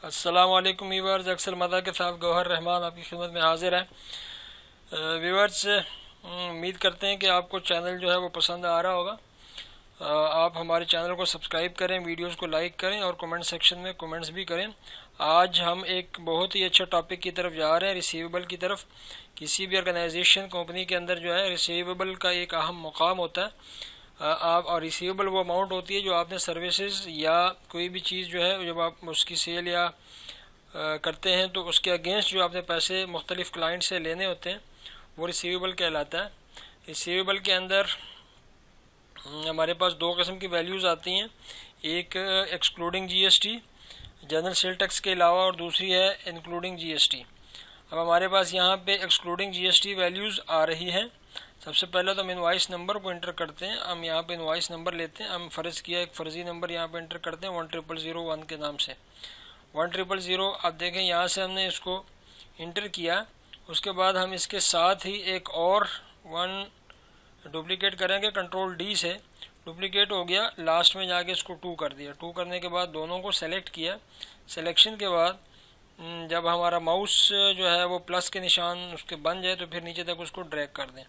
अस्सलाम वालेकुम व्यूअर्स, अक्सर मदा के साथ गौहर रहमान आपकी खिदमत में हाजिर है। व्यूअर्स, उम्मीद करते हैं कि आपको चैनल जो है वो पसंद आ रहा होगा। आप हमारे चैनल को सब्सक्राइब करें, वीडियोस को लाइक करें और कमेंट सेक्शन में कमेंट्स भी करें। आज हम एक बहुत ही अच्छा टॉपिक की तरफ जा रहे हैं, रिसीवेबल की तरफ। किसी भी ऑर्गेनाइजेशन कंपनी के अंदर जो है रिसीवेबल का एक अहम मुकाम होता है। आप और रिसीवेबल वो अमाउंट होती है जो आपने सर्विसेज या कोई भी चीज़ जो है जब आप उसकी सेल या करते हैं तो उसके अगेंस्ट जो आपने पैसे मुख्तलिफ क्लाइंट से लेने होते हैं वो रिसीवेबल कहलाता है। रिसीवेबल के अंदर हमारे पास दो किस्म की वैल्यूज़ आती हैं, एक excluding GST general sale tax के अलावा और दूसरी है इंक्लूडिंग जीएसटी। अब हमारे पास यहाँ पे एक्सक्लूडिंग जीएसटी वैल्यूज़ आ रही हैं। सबसे पहले तो हम इनवाइस नंबर को इंटर करते हैं। हम यहाँ पे इनवाइस नंबर लेते हैं, हम फ़र्ज़ किया एक फ़र्ज़ी नंबर यहाँ पे इंटर करते हैं 10001 के नाम से 100। अब देखें यहाँ से हमने इसको इंटर किया, उसके बाद हम इसके साथ ही एक और 1 डुप्लीकेट करेंगे, कंट्रोल डी से डुप्लीकेट हो गया, लास्ट में जाके इसको 2 कर दिया। 2 करने के बाद दोनों को सेलेक्ट किया। सिलेक्शन के बाद जब हमारा माउस जो है वो प्लस के निशान उसके बन जाए तो फिर नीचे तक उसको ड्रैग कर दें।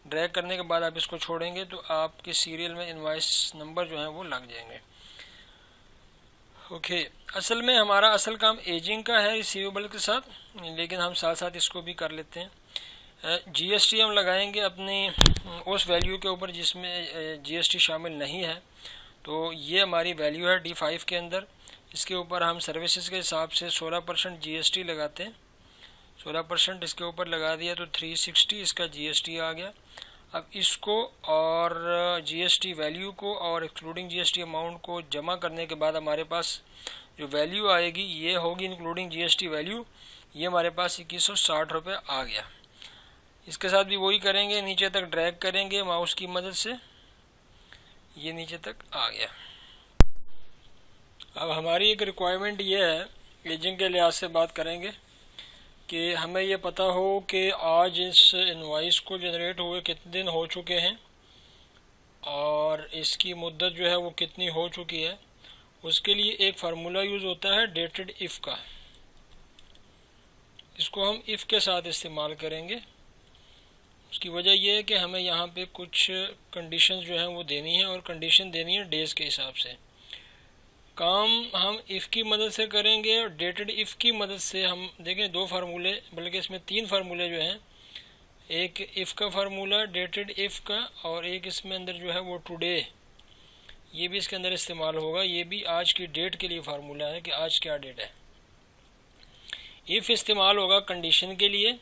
ड्रैग करने के बाद आप इसको छोड़ेंगे तो आपके सीरियल में इनवाइस नंबर जो है वो लग जाएंगे। ओके, असल में हमारा असल काम एजिंग का है रिसीवेबल के साथ, लेकिन हम साथ साथ इसको भी कर लेते हैं। जीएसटी हम लगाएंगे अपनी उस वैल्यू के ऊपर जिसमें जीएसटी शामिल नहीं है। तो ये हमारी वैल्यू है D5 के अंदर। इसके ऊपर हम सर्विसेज के हिसाब से 16% जीएसटी लगाते हैं। 16% इसके ऊपर लगा दिया तो 360 इसका जीएसटी आ गया। अब इसको और जीएसटी वैल्यू को और एक्सक्लूडिंग जीएसटी अमाउंट को जमा करने के बाद हमारे पास जो वैल्यू आएगी ये होगी इंक्लूडिंग जीएसटी वैल्यू। ये हमारे पास 2160 रुपये आ गया। इसके साथ भी वही करेंगे, नीचे तक ड्रैग करेंगे माउस की मदद से, ये नीचे तक आ गया। अब हमारी एक रिक्वायरमेंट ये है, एजिंग के लिहाज से बात करेंगे, कि हमें ये पता हो कि आज इस इनवाइस को जनरेट हुए कितने दिन हो चुके हैं और इसकी मुद्दत जो है वो कितनी हो चुकी है। उसके लिए एक फार्मूला यूज़ होता है डेटेड इफ़ का। इसको हम इफ़ के साथ इस्तेमाल करेंगे। उसकी वजह यह है कि हमें यहाँ पे कुछ कंडीशंस जो हैं वो देनी है और कंडीशन देनी है डेज़ के हिसाब से। काम हम इफ़ की मदद से करेंगे और डेटेड इफ़ की मदद से हम देखें दो फार्मूले, बल्कि इसमें 3 फार्मूले जो हैं, एक इफ़ का फार्मूला, डेटेड इफ़ का, और एक इसमें अंदर जो है वो टुडे, ये भी इसके अंदर इस्तेमाल होगा। ये भी आज की डेट के लिए फार्मूला है कि आज क्या डेट है। इफ़ इस्तेमाल होगा कंडीशन के लिए,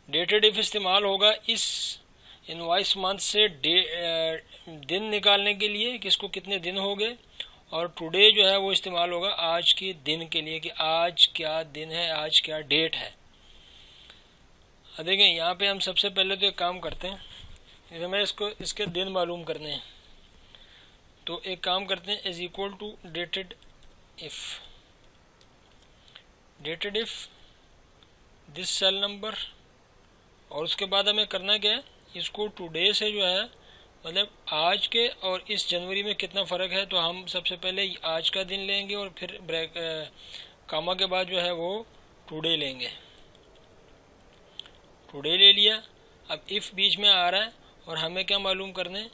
डेटेड इफ़ इस्तेमाल होगा इस इनवाइस मंथ से दिन निकालने के लिए कि इसको कितने दिन हो गए, और टुडे जो है वो इस्तेमाल होगा आज के दिन के लिए कि आज क्या दिन है, आज क्या डेट है। देखें यहाँ पे हम सबसे पहले तो एक काम करते हैं, हमें इसको इसके दिन मालूम करने हैं। तो एक काम करते हैं, is equal to dated if this cell number, और उसके बाद हमें करना क्या है, इसको टुडे से जो है मतलब आज के और इस जनवरी में कितना फ़र्क है, तो हम सबसे पहले आज का दिन लेंगे और फिर कामा के बाद जो है वो टुडे लेंगे। टुडे ले लिया। अब इफ़ बीच में आ रहा है और हमें क्या मालूम करने,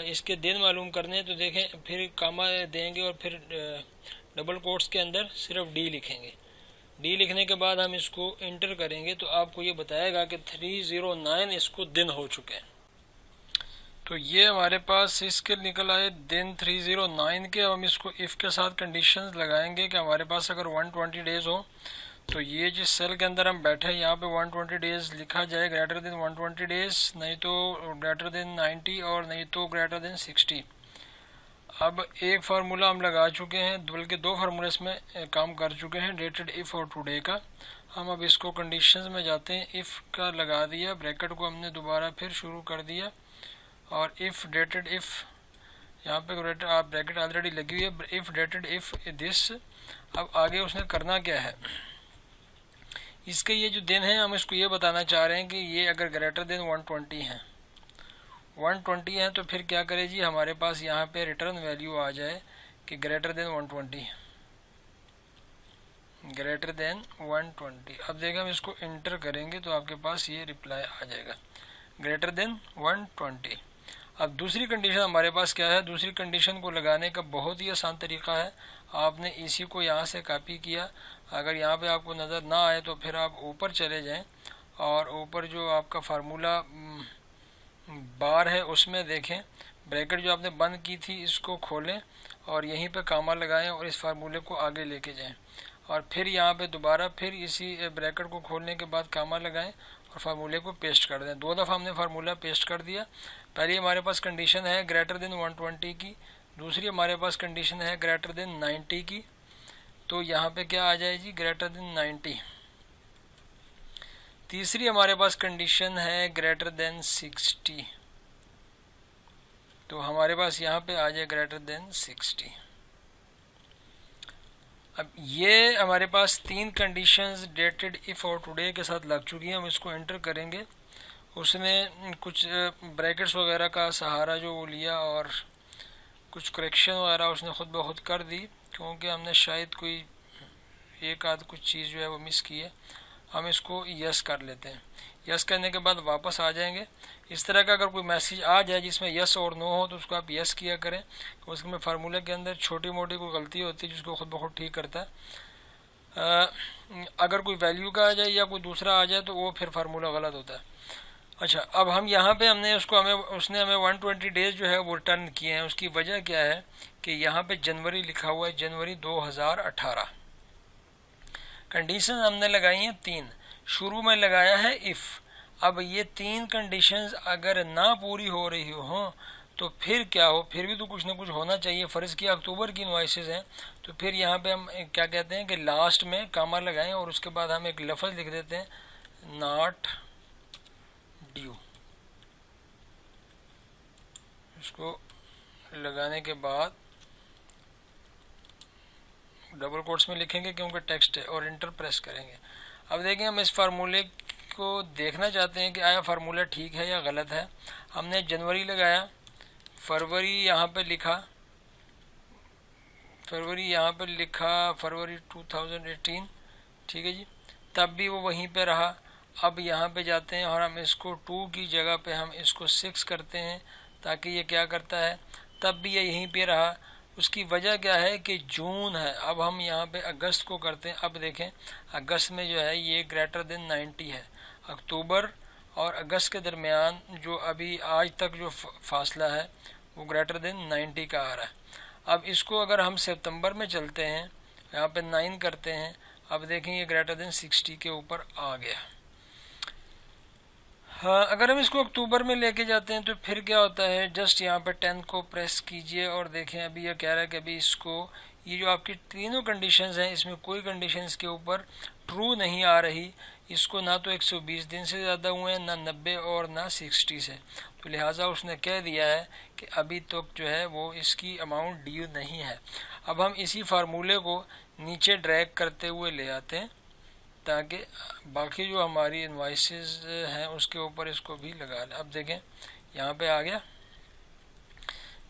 इसके दिन मालूम करने। तो देखें फिर कामा देंगे और फिर डबल कोट्स के अंदर सिर्फ डी लिखेंगे। डी लिखने के बाद हम इसको इंटर करेंगे तो आपको ये बताएगा कि 309 इसको दिन हो चुके हैं। तो ये हमारे पास इसके निकल आए दिन 309 के। अब हम इसको इफ़ के साथ कंडीशंस लगाएंगे कि हमारे पास अगर 120 डेज़ हो तो ये जिस सेल के अंदर हम बैठे हैं यहाँ पे 120 डेज़ लिखा जाए, ग्रेटर देन 120 डेज़, नहीं तो ग्रेटर देन 90 और नहीं तो ग्रेटर देन 60। अब एक फार्मूला हम लगा चुके हैं, बल्कि 2 फार्मूले इसमें काम कर चुके हैं, डेटेड इफ़ और टुडे का। हम अब इसको कंडीशंस में जाते हैं, इफ़ का लगा दिया, ब्रैकेट को हमने दोबारा फिर शुरू कर दिया, और इफ़ डेटेड इफ़, यहाँ पे आप ब्रैकेट ऑलरेडी लगी हुई है, इफ़ डेटेड इफ़ दिस। अब आगे उसने करना क्या है, इसके ये जो दिन है हम इसको ये बताना चाह रहे हैं कि ये अगर ग्रेटर देन 120 है, 120 है तो फिर क्या करे जी, हमारे पास यहाँ पे रिटर्न वैल्यू आ जाए कि ग्रेटर देन 120। Greater than 120। अब देखें हम इसको इंटर करेंगे तो आपके पास ये रिप्लाई आ जाएगा, ग्रेटर देन 120। अब दूसरी कंडीशन हमारे पास क्या है, दूसरी कंडीशन को लगाने का बहुत ही आसान तरीका है। आपने इसी को यहाँ से कॉपी किया, अगर यहाँ पे आपको नज़र ना आए तो फिर आप ऊपर चले जाएं और ऊपर जो आपका फार्मूला बार है उसमें देखें, ब्रैकेट जो आपने बंद की थी इसको खोलें और यहीं पे कामा लगाएं और इस फार्मूले को आगे लेके जाएं और फिर यहाँ पे दोबारा फिर इसी ब्रैकेट को खोलने के बाद कामा लगाएं और फार्मूले को पेस्ट कर दें। 2 दफ़ा हमने फार्मूला पेस्ट कर दिया। पहली हमारे पास कंडीशन है ग्रेटर देन 120 की, दूसरी हमारे पास कंडीशन है ग्रेटर देन 90 की। तो यहाँ पे क्या आ जाए जी, ग्रेटर देन 90। तीसरी हमारे पास कंडीशन है ग्रेटर देन 60, तो हमारे पास यहाँ पे आ जाए ग्रेटर देन 60। अब ये हमारे पास 3 कंडीशंस डेटेड इफ़ और टुडे के साथ लग चुकी हैं। हम इसको एंटर करेंगे, उसने कुछ ब्रैकेट्स वगैरह का सहारा जो वो लिया और कुछ करेक्शन वगैरह उसने खुद ब खुद कर दी, क्योंकि हमने शायद कोई एक आध कुछ चीज़ जो है वो मिस की है। हम इसको यस कर लेते हैं, यस करने के बाद वापस आ जाएंगे। इस तरह का अगर कोई मैसेज आ जाए जिसमें यस और नो हो तो उसको आप यस किया करें, तो उसमें फार्मूले के अंदर छोटी मोटी कोई गलती होती है जिसको खुद ब खुद ठीक करता है। अगर कोई वैल्यू का आ जाए या कोई दूसरा आ जाए तो वो फिर फार्मूला गलत होता है। अच्छा, अब हम यहाँ पे हमने उसने हमें 120 डेज जो है वो रिटर्न किए हैं। उसकी वजह क्या है कि यहाँ पे जनवरी लिखा हुआ है, जनवरी 2018। कंडीशन हमने लगाई हैं 3, शुरू में लगाया है इफ़। अब ये 3 कंडीशंस अगर ना पूरी हो रही हो तो फिर क्या हो, फिर भी तो कुछ ना कुछ होना चाहिए। फ़र्ज़ किया अक्टूबर की इनवॉइसेस हैं तो फिर यहाँ पे हम क्या कहते हैं कि लास्ट में कामा लगाएं और उसके बाद हम एक लफ्ज़ लिख देते हैं, नॉट ड्यू। इसको लगाने के बाद डबल कोट्स में लिखेंगे क्योंकि टेक्स्ट है और इंटर प्रेस करेंगे। अब देखें हम इस फार्मूले को देखना चाहते हैं कि आया फार्मूला ठीक है या गलत है। हमने जनवरी लगाया, फरवरी यहाँ पे लिखा, फरवरी 2018, ठीक है जी, तब भी वो वहीं पे रहा। अब यहाँ पे जाते हैं और हम इसको 2 की जगह पे हम इसको 6 करते हैं ताकि ये क्या करता है, तब भी ये यहीं पे रहा। उसकी वजह क्या है कि जून है। अब हम यहाँ पे अगस्त को करते हैं। अब देखें अगस्त में जो है ये ग्रेटर देन 90 है। अक्टूबर और अगस्त के दरमियान जो अभी आज तक जो फासला है वो ग्रेटर देन 90 का आ रहा है। अब इसको अगर हम सितंबर में चलते हैं, यहाँ पे 9 करते हैं, अब देखें ये ग्रेटर देन 60 के ऊपर आ गया। हाँ, अगर हम इसको अक्टूबर में लेके जाते हैं तो फिर क्या होता है, जस्ट यहाँ पे 10 को प्रेस कीजिए और देखें अभी ये कह रहा है कि अभी इसको ये जो आपकी तीनों कंडीशंस हैं इसमें कोई कंडीशंस के ऊपर ट्रू नहीं आ रही। इसको ना तो 120 दिन से ज़्यादा हुए हैं, ना 90 और ना 60 से, तो लिहाजा उसने कह दिया है कि अभी तो जो है वो इसकी अमाउंट ड्यू नहीं है। अब हम इसी फार्मूले को नीचे ड्रैग करते हुए ले आते हैं ताकि बाकी जो हमारी इनवाइसेस हैं उसके ऊपर इसको भी लगा लें। अब देखें यहाँ पे आ गया,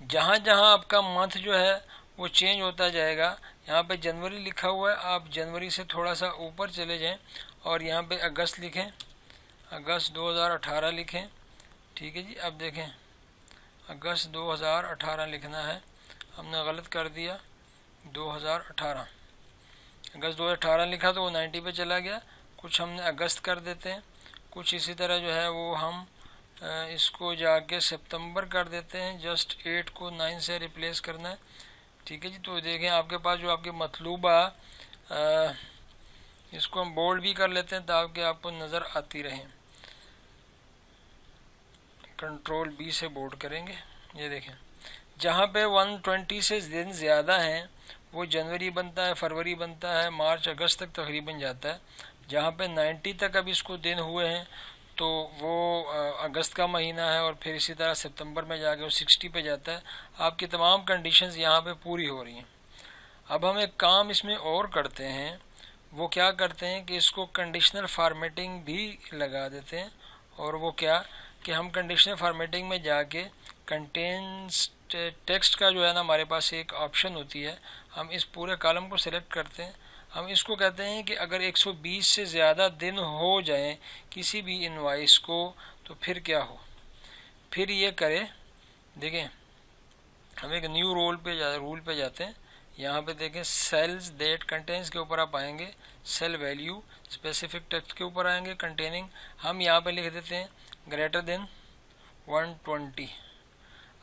जहाँ जहाँ आपका मंथ जो है वो चेंज होता जाएगा। यहाँ पे जनवरी लिखा हुआ है, आप जनवरी से थोड़ा सा ऊपर चले जाएं और यहाँ पे अगस्त लिखें, अगस्त 2018 लिखें, ठीक है जी। अब देखें अगस्त 2018 लिखना है, हमने गलत कर दिया, 2018 अगस्त 2018 लिखा तो वो 90 पे चला गया। कुछ हमने अगस्त कर देते हैं, कुछ इसी तरह जो है वो हम इसको जाके सितंबर कर देते हैं। जस्ट 8 को 9 से रिप्लेस करना है, ठीक है जी। तो देखें आपके पास जो आपकी मतलूबा, इसको हम बोल्ड भी कर लेते हैं ताकि आपको नज़र आती रहे। कंट्रोल बी से बोल्ड करेंगे। ये देखें जहाँ पे 120 से दिन ज़्यादा हैं वो जनवरी बनता है, फरवरी बनता है, मार्च अगस्त तक तकरीबन जाता है। जहाँ पे 90 तक अब इसको दिन हुए हैं तो वो अगस्त का महीना है और फिर इसी तरह सितंबर में जाके वो 60 पे जाता है। आपकी तमाम कंडीशंस यहाँ पे पूरी हो रही हैं। अब हम एक काम इसमें और करते हैं, वो क्या करते हैं कि इसको कंडीशनल फार्मेटिंग भी लगा देते हैं। और वो क्या कि हम कंडीशनल फार्मेटिंग में जाके कंटेंट्स टेक्स्ट का जो है ना हमारे पास एक ऑप्शन होती है, हम इस पूरे कॉलम को सिलेक्ट करते हैं। हम इसको कहते हैं कि अगर 120 से ज़्यादा दिन हो जाएं किसी भी इनवाइस को तो फिर क्या हो, फिर ये करे। देखें, हम एक न्यू रूल पे जाते हैं। यहाँ पे देखें सेल्स दैट कंटेन्स के ऊपर आप आएंगे, सेल वैल्यू स्पेसिफिक टेक्स्ट के ऊपर आएंगे, कंटेनिंग हम यहाँ पे लिख देते हैं ग्रेटर देन 120।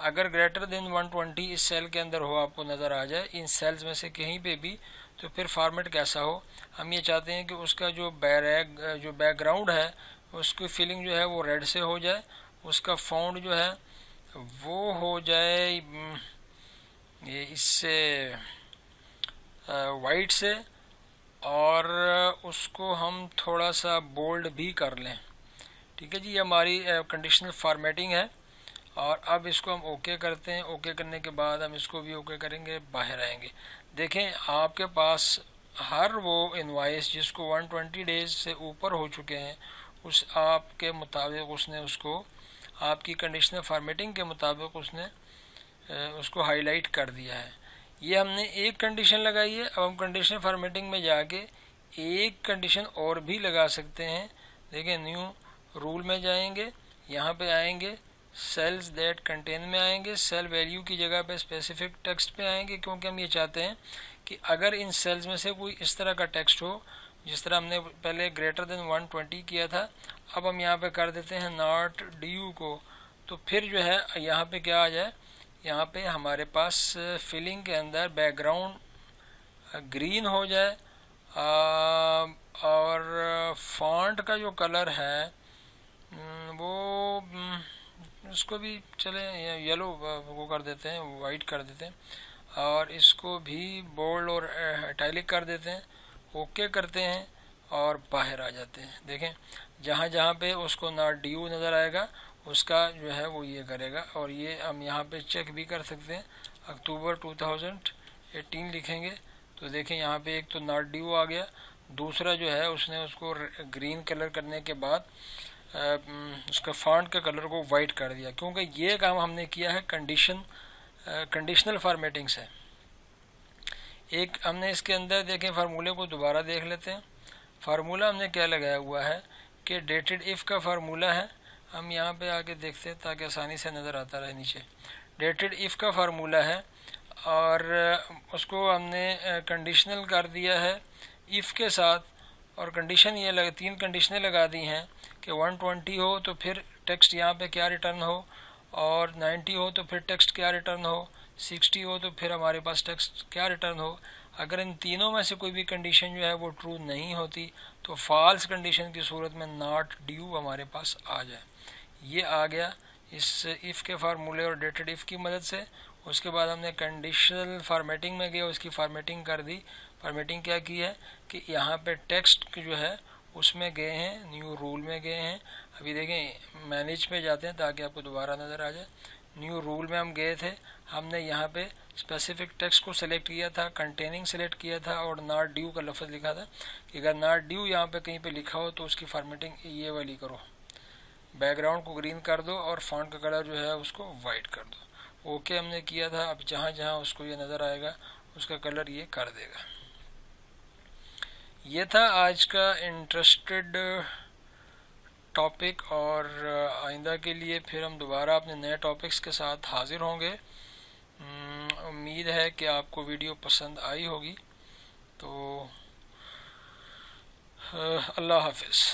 अगर ग्रेटर देन 120 इस सेल के अंदर हो, आपको नज़र आ जाए इन सेल्स में से कहीं पे भी, तो फिर फॉर्मेट कैसा हो, हम ये चाहते हैं कि उसका जो बैकग्राउंड है उसकी फिलिंग जो है वो रेड से हो जाए, उसका फ़ॉन्ट जो है वो हो जाए ये इससे वाइट से, और उसको हम थोड़ा सा बोल्ड भी कर लें। ठीक है जी, ये हमारी कंडीशनल फॉर्मेटिंग है। और अब इसको हम ओके करते हैं। ओके करने के बाद हम इसको भी ओके करेंगे, बाहर आएंगे। देखें आपके पास हर वो इनवाइस जिसको 120 डेज से ऊपर हो चुके हैं, उस आपके मुताबिक उसने उसको आपकी कंडीशनल फॉर्मेटिंग के मुताबिक उसने उसको हाईलाइट कर दिया है। ये हमने एक कंडीशन लगाई है। अब हम कंडीशनल फॉर्मेटिंग में जाके एक कंडीशन और भी लगा सकते हैं। देखिए न्यू रूल में जाएंगे, यहाँ पे आएंगे, सेल्स दैट कंटेन में आएंगे, सेल वैल्यू की जगह पे स्पेसिफिक टेक्स्ट पे आएंगे, क्योंकि हम ये चाहते हैं कि अगर इन सेल्स में से कोई इस तरह का टेक्स्ट हो जिस तरह हमने पहले ग्रेटर देन 120 किया था, अब हम यहाँ पे कर देते हैं नॉट ड्यू को, तो फिर जो है यहाँ पे क्या आ जाए, यहाँ पे हमारे पास फिलिंग के अंदर बैकग्राउंड ग्रीन हो जाए, और फॉन्ट का जो कलर है वो उसको भी चले येलो वो कर देते हैं, वाइट कर देते हैं, और इसको भी बोल्ड और इटैलिक कर देते हैं। ओके करते हैं और बाहर आ जाते हैं। देखें जहाँ जहाँ पे उसको नॉट ड्यू नज़र आएगा उसका जो है वो ये करेगा। और ये हम यहाँ पे चेक भी कर सकते हैं, अक्टूबर 2018 लिखेंगे तो देखें यहाँ पे एक तो नॉट ड्यू आ गया, दूसरा जो है उसने उसको ग्रीन कलर करने के बाद उसका फॉन्ट का कलर को वाइट कर दिया, क्योंकि ये काम हमने किया है कंडीशनल फॉर्मेटिंग से। एक हमने इसके अंदर देखें फार्मूले को दोबारा देख लेते हैं। फार्मूला हमने क्या लगाया हुआ है कि डेटेड इफ़ का फार्मूला है। हम यहाँ पे आके देखते हैं ताकि आसानी से नज़र आता रहे। नीचे डेटेड इफ़ का फार्मूला है और उसको हमने कंडीशनल कर दिया है इफ़ के साथ, और कंडीशन ये तीन कंडीशनें लगा दी हैं कि 120 हो तो फिर टेक्स्ट यहाँ पे क्या रिटर्न हो, और 90 हो तो फिर टेक्स्ट क्या रिटर्न हो, 60 हो तो फिर हमारे पास टेक्स्ट क्या रिटर्न हो। अगर इन तीनों में से कोई भी कंडीशन जो है वो ट्रू नहीं होती तो फॉल्स कंडीशन की सूरत में नॉट ड्यू हमारे पास आ जाए। ये आ गया इस इफ़ के फार्मूले और डेटेड इफ़ की मदद से। उसके बाद हमने कंडीशनल फार्मेटिंग में गए, उसकी फार्मेटिंग कर दी। फार्मेटिंग क्या की है कि यहाँ पे टेक्स्ट जो है उसमें गए हैं, न्यू रूल में गए हैं। अभी देखें मैनेज पे जाते हैं ताकि आपको दोबारा नज़र आ जाए। न्यू रूल में हम गए थे, हमने यहाँ पे स्पेसिफिक टेक्स्ट को सिलेक्ट किया था, कंटेनिंग सेलेक्ट किया था और नॉट ड्यू का लफ्ज़ लिखा था कि अगर नॉट ड्यू यहाँ पे कहीं पे लिखा हो तो उसकी फार्मेटिंग ये वाली करो, बैकग्राउंड को ग्रीन कर दो और फॉन्ट का कलर जो है उसको वाइट कर दो। ओके हमने किया था। अब जहाँ जहाँ उसको ये नज़र आएगा उसका कलर ये कर देगा। ये था आज का इंटरेस्टेड टॉपिक, और आइंदा के लिए फिर हम दोबारा अपने नए टॉपिक्स के साथ हाजिर होंगे। उम्मीद है कि आपको वीडियो पसंद आई होगी। तो अल्लाह हाफिज़।